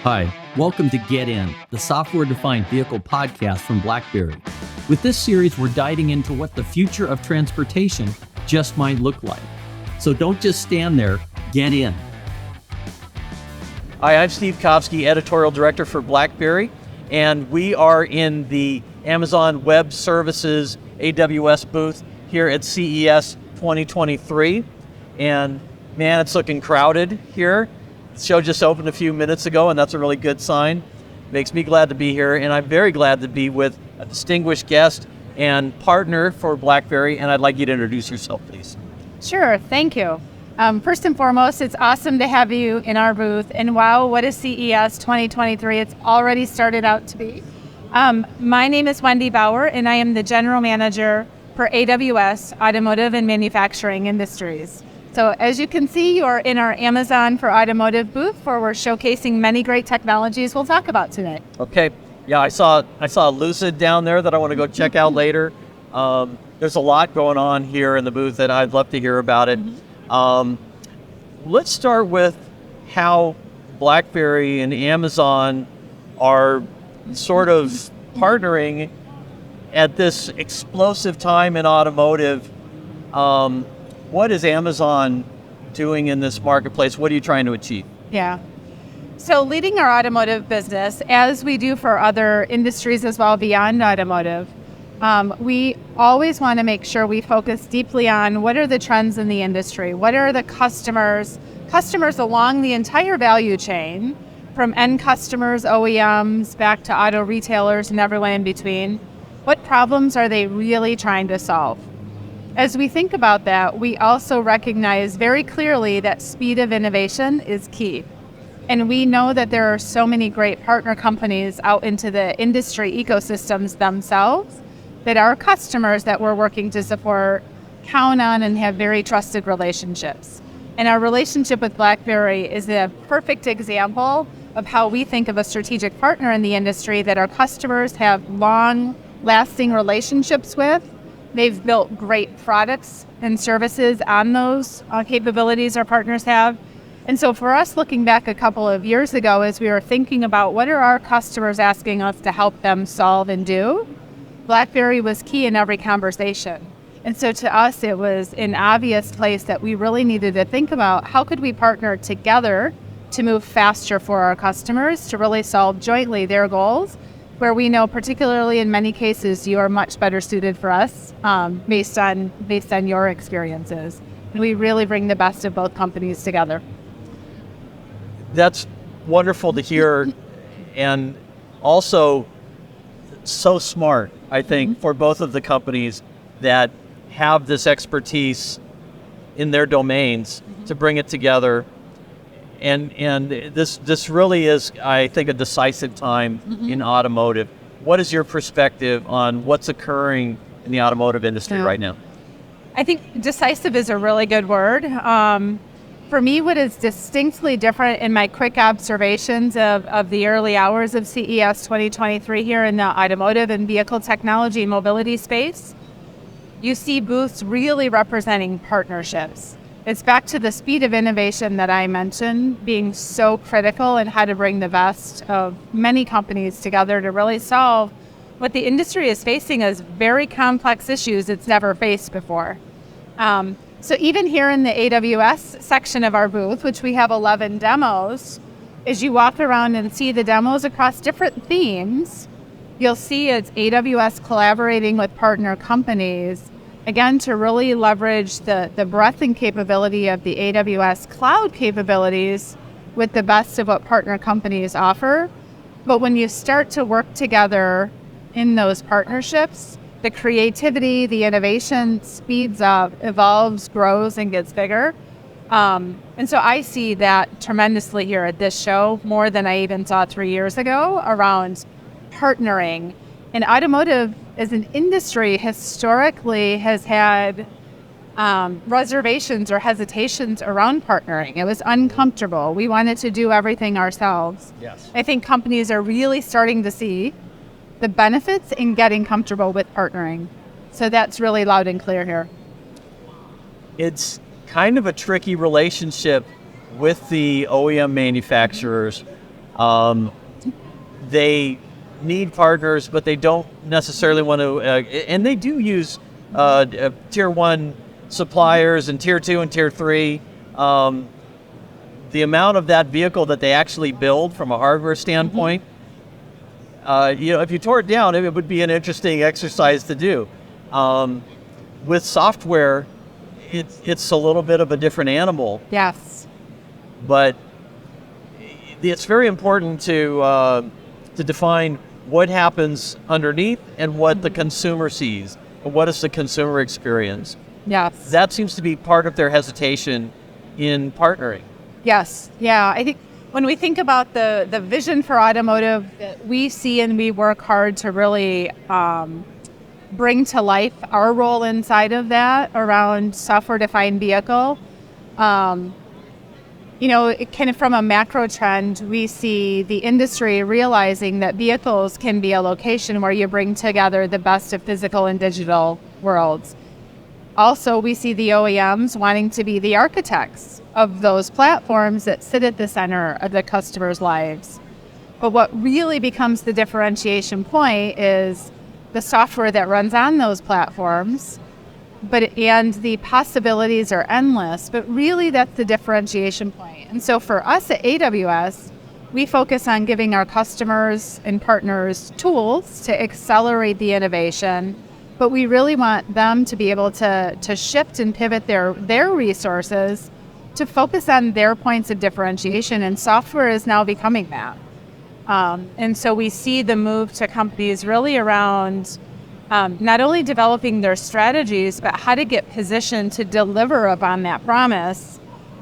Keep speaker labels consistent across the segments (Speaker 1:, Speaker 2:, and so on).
Speaker 1: Hi, welcome to Get In, the software-defined vehicle podcast from BlackBerry. With this series, we're diving into what the future of transportation just might look like. So don't just stand there, get in. Hi, I'm Steve Kovsky, Editorial Director for BlackBerry, and we are in the Amazon Web Services AWS booth here at CES 2023. And man, it's looking crowded here. The show just opened a few minutes ago, and that's a really good sign. Makes me glad to be here, and I'm very glad to be with a distinguished guest and partner for BlackBerry, and I'd like you to introduce yourself, please.
Speaker 2: Sure, thank you. First and foremost, it's awesome to have you in our booth, and wow, what is CES 2023? It's already started out to be. My name is Wendy Bauer, and I am the General Manager for AWS, Automotive and Manufacturing Industries. So as you can see, you are in our Amazon for Automotive booth where we're showcasing many great technologies we'll talk about today.
Speaker 1: Okay, yeah, I saw Lucid down there that I want to go check out later. There's a lot going on here in the booth that I'd love to hear about it. Let's start with how BlackBerry and Amazon are sort of partnering at this explosive time in automotive. What is Amazon doing in this marketplace? What are you trying to achieve?
Speaker 2: Yeah. So leading our automotive business, as we do for other industries as well beyond automotive, we always want to make sure we focus deeply on what are the trends in the industry, what are the customers along the entire value chain, from end customers, OEMs, back to auto retailers and everyone in between. What problems are they really trying to solve? As we think about that, we also recognize very clearly that speed of innovation is key. And we know that there are so many great partner companies out into the industry ecosystems themselves that our customers that we're working to support count on and have very trusted relationships. And our relationship with BlackBerry is a perfect example of how we think of a strategic partner in the industry that our customers have long-lasting relationships with. They've built great products and services on those capabilities our partners have. And so for us, looking back a couple of years ago, as we were thinking about what are our customers asking us to help them solve and do, BlackBerry was key in every conversation. And so to us, it was an obvious place that we really needed to think about how could we partner together to move faster for our customers to really solve jointly their goals, where we know, particularly in many cases, you are much better suited for us based on your experiences. And we really bring the best of both companies together.
Speaker 1: That's wonderful to hear, and also so smart, I think, for both of the companies that have this expertise in their domains to bring it together. And this really is, I think, a decisive time in automotive. What is your perspective on what's occurring in the automotive industry right now?
Speaker 2: I think decisive is a really good word. For me, what is distinctly different in my quick observations of the early hours of CES 2023 here in the automotive and vehicle technology mobility space, you see booths really representing partnerships. It's back to the speed of innovation that I mentioned being so critical and how to bring the best of many companies together to really solve what the industry is facing as very complex issues it's never faced before. So even here in the AWS section of our booth, which we have 11 demos, as you walk around and see the demos across different themes, you'll see it's AWS collaborating with partner companies, again, to really leverage the breadth and capability of the AWS cloud capabilities with the best of what partner companies offer. But when you start to work together in those partnerships, the creativity, the innovation speeds up, evolves, grows, and gets bigger. And so I see that tremendously here at this show, more than I even saw 3 years ago, around partnering. And automotive as an industry historically has had reservations or hesitations around partnering. It was uncomfortable. We wanted to do everything ourselves.
Speaker 1: Yes.
Speaker 2: I think companies are really starting to see the benefits in getting comfortable with partnering. So that's really loud and clear here.
Speaker 1: It's kind of a tricky relationship with the OEM manufacturers. They need partners, but they don't necessarily want to, and they do use tier 1 suppliers and tier 2 and tier 3. The amount of that vehicle that they actually build from a hardware standpoint, if you tore it down, it would be an interesting exercise to do. With software, it's a little bit of a different animal.
Speaker 2: Yes.
Speaker 1: But it's very important to define what happens underneath and what the consumer sees. What is the consumer experience?
Speaker 2: Yes.
Speaker 1: That seems to be part of their hesitation in partnering.
Speaker 2: Yes. Yeah. I think when we think about the vision for automotive that we see and we work hard to really bring to life our role inside of that around software-defined vehicle, it kind of from a macro trend, we see the industry realizing that vehicles can be a location where you bring together the best of physical and digital worlds. Also, we see the OEMs wanting to be the architects of those platforms that sit at the center of the customer's lives. But what really becomes the differentiation point is the software that runs on those platforms, and the possibilities are endless, but really that's the differentiation point. And so for us at AWS, we focus on giving our customers and partners tools to accelerate the innovation, but we really want them to be able to shift and pivot their resources to focus on their points of differentiation, and software is now becoming that. And so we see the move to companies really around not only developing their strategies, but how to get positioned to deliver upon that promise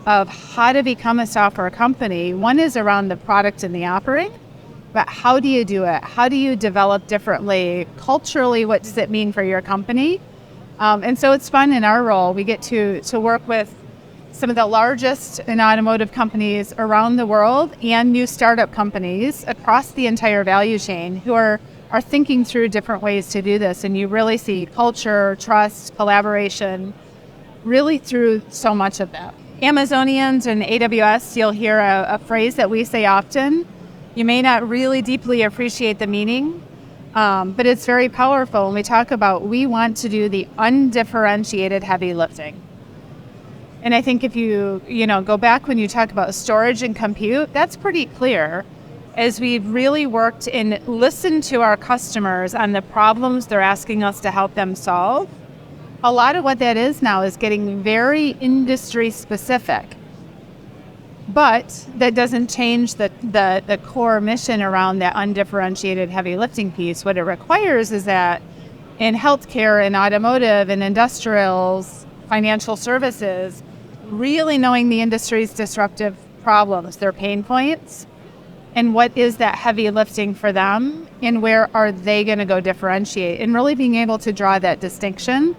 Speaker 2: of how to become a software company. One is around the product and the offering, but how do you do it? How do you develop differently? Culturally, what does it mean for your company? And so it's fun in our role. We get to work with some of the largest in automotive companies around the world and new startup companies across the entire value chain who are thinking through different ways to do this. And you really see culture, trust, collaboration, really through so much of that. Amazonians and AWS, you'll hear a phrase that we say often. You may not really deeply appreciate the meaning, but it's very powerful when we talk about we want to do the undifferentiated heavy lifting. And I think if you go back when you talk about storage and compute, that's pretty clear. As we've really worked and listened to our customers on the problems they're asking us to help them solve, a lot of what that is now is getting very industry specific. But that doesn't change the core mission around that undifferentiated heavy lifting piece. What it requires is that in healthcare and automotive and industrials, financial services, really knowing the industry's disruptive problems, their pain points, and what is that heavy lifting for them, and where are they going to go differentiate, and really being able to draw that distinction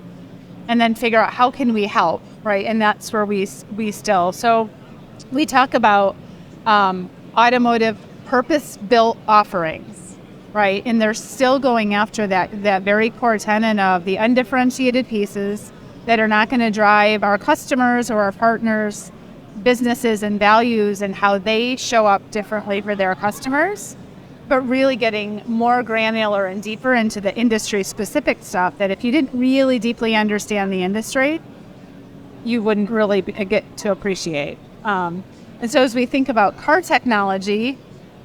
Speaker 2: and then figure out how can we help, right? And that's where we still. So we talk about automotive purpose-built offerings, right? And they're still going after that very core tenet of the undifferentiated pieces that are not going to drive our customers or our partners' businesses and values and how they show up differently for their customers, but really getting more granular and deeper into the industry-specific stuff that if you didn't really deeply understand the industry, you wouldn't really get to appreciate. And so as we think about car technology,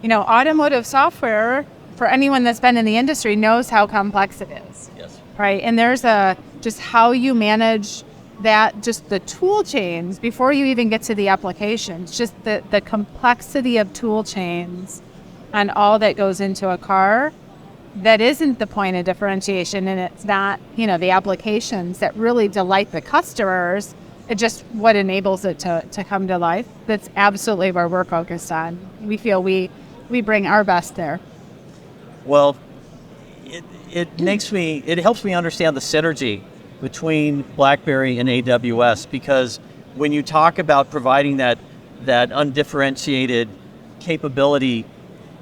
Speaker 2: automotive software, for anyone that's been in the industry, knows how complex it is.
Speaker 1: Yes.
Speaker 2: Right? And there's just how you manage that, just the tool chains before you even get to the applications, just the complexity of tool chains and all that goes into a car, that isn't the point of differentiation, and it's not, the applications that really delight the customers. It's just what enables it to come to life. That's absolutely where we're focused on. We feel we bring our best there.
Speaker 1: Well, it helps me understand the synergy between BlackBerry and AWS, because when you talk about providing that undifferentiated capability,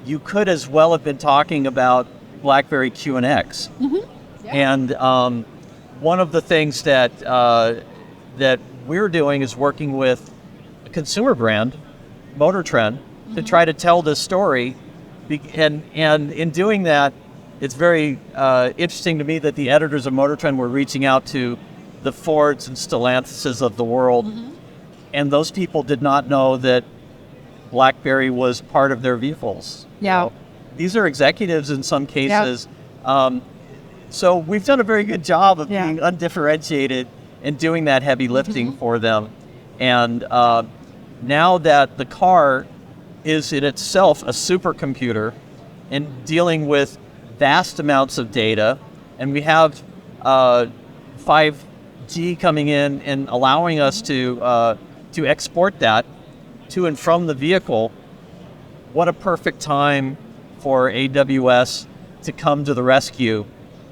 Speaker 1: you could as well have been talking about BlackBerry QNX. Mm-hmm. Yeah. And one of the things that we're doing is working with a consumer brand, Motor Trend, to try to tell this story. And in doing that, it's very interesting to me that the editors of Motor Trend were reaching out to the Fords and Stellantises of the world, and those people did not know that BlackBerry was part of their vehicles.
Speaker 2: Yeah.
Speaker 1: These are executives in some cases. So we've done a very good job of being undifferentiated and doing that heavy lifting for them. And now that the car is in itself a supercomputer and dealing with vast amounts of data, and we have 5G coming in and allowing us to export that to and from the vehicle, what a perfect time for AWS to come to the rescue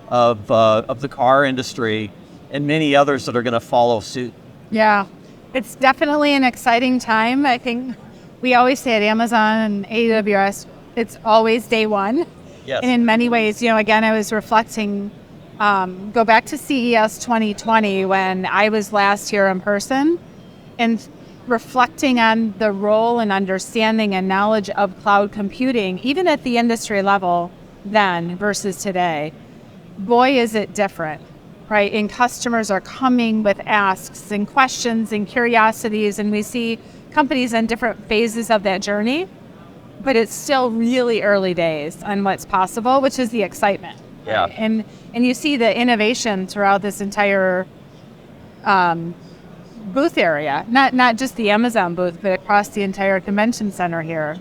Speaker 1: of the car industry and many others that are going to follow suit.
Speaker 2: Yeah, it's definitely an exciting time. I think we always say at Amazon and AWS, it's always day one.
Speaker 1: Yes.
Speaker 2: And in many ways, again, I was reflecting, go back to CES 2020 when I was last here in person, and reflecting on the role and understanding and knowledge of cloud computing, even at the industry level then versus today. Boy, is it different, right? And customers are coming with asks and questions and curiosities, and we see companies in different phases of that journey, but it's still really early days on what's possible, which is the excitement.
Speaker 1: Yeah.
Speaker 2: Right? And you see the innovation throughout this entire booth area, not just the Amazon booth, but across the entire convention center here.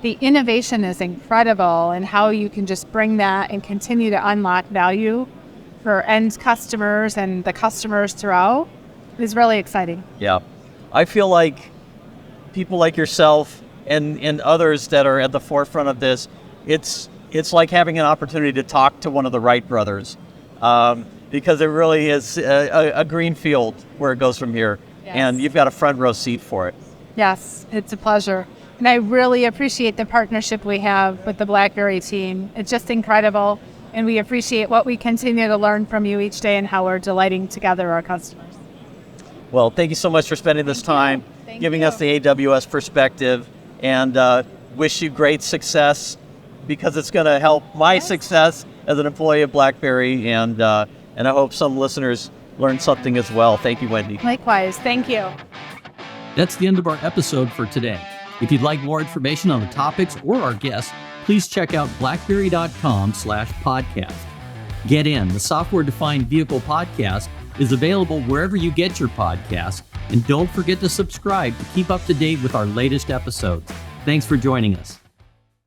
Speaker 2: The innovation is incredible, and how you can just bring that and continue to unlock value for end customers and the customers throughout is really exciting.
Speaker 1: Yeah. I feel like people like yourself and others that are at the forefront of this, it's like having an opportunity to talk to one of the Wright brothers, because it really is a green field where it goes from here.
Speaker 2: Yes.
Speaker 1: And you've got a front row seat for it.
Speaker 2: Yes, it's a pleasure. And I really appreciate the partnership we have with the BlackBerry team. It's just incredible. And we appreciate what we continue to learn from you each day and how we're delighting together our customers.
Speaker 1: Well, thank you so much for spending this time, giving us the AWS perspective, and wish you great success, because it's going to help my success as an employee of BlackBerry, and I hope some listeners learned something as well. Thank you, Wendy.
Speaker 2: Likewise. Thank you.
Speaker 3: That's the end of our episode for today. If you'd like more information on the topics or our guests, please check out blackberry.com/podcast. Get In, the software-defined vehicle podcast, is available wherever you get your podcasts, and don't forget to subscribe to keep up to date with our latest episodes. Thanks for joining us.